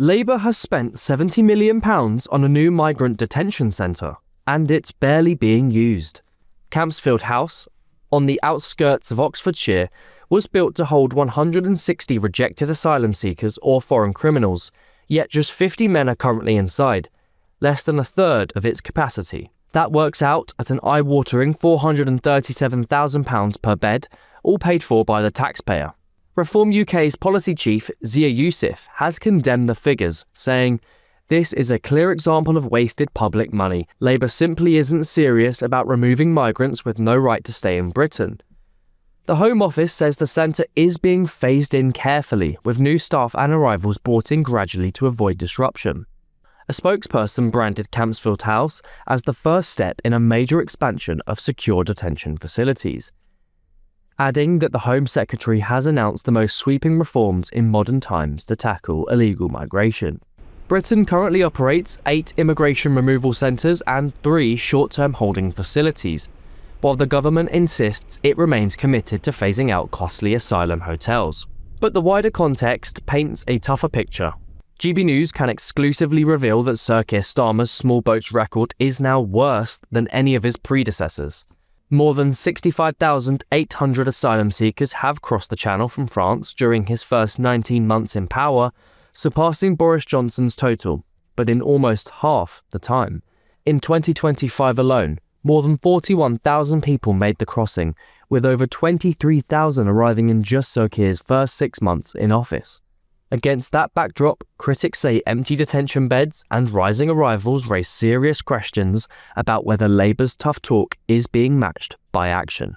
Labour has spent £70 million on a new migrant detention centre, and it's barely being used. Campsfield House, on the outskirts of Oxfordshire, was built to hold 160 rejected asylum seekers or foreign criminals, yet just 50 men are currently inside, less than a third of its capacity. That works out at an eye-watering £437,000 per bed, all paid for by the taxpayer. Reform UK's policy chief, Zia Youssef, has condemned the figures, saying, "This is a clear example of wasted public money. Labour simply isn't serious about removing migrants with no right to stay in Britain." The Home Office says the centre is being phased in carefully, with new staff and arrivals brought in gradually to avoid disruption. A spokesperson branded Campsfield House as the first step in a major expansion of secure detention facilities, adding that the Home Secretary has announced the most sweeping reforms in modern times to tackle illegal migration. Britain currently operates 8 immigration removal centres and 3 short-term holding facilities, while the government insists it remains committed to phasing out costly asylum hotels. But the wider context paints a tougher picture. GB News can exclusively reveal that Sir Keir Starmer's small boats record is now worse than any of his predecessors. More than 65,800 asylum seekers have crossed the Channel from France during his first 19 months in power, surpassing Boris Johnson's total, but in almost half the time. In 2025 alone, more than 41,000 people made the crossing, with over 23,000 arriving in just Sir Keir's first 6 months in office. Against that backdrop, critics say empty detention beds and rising arrivals raise serious questions about whether Labour's tough talk is being matched by action.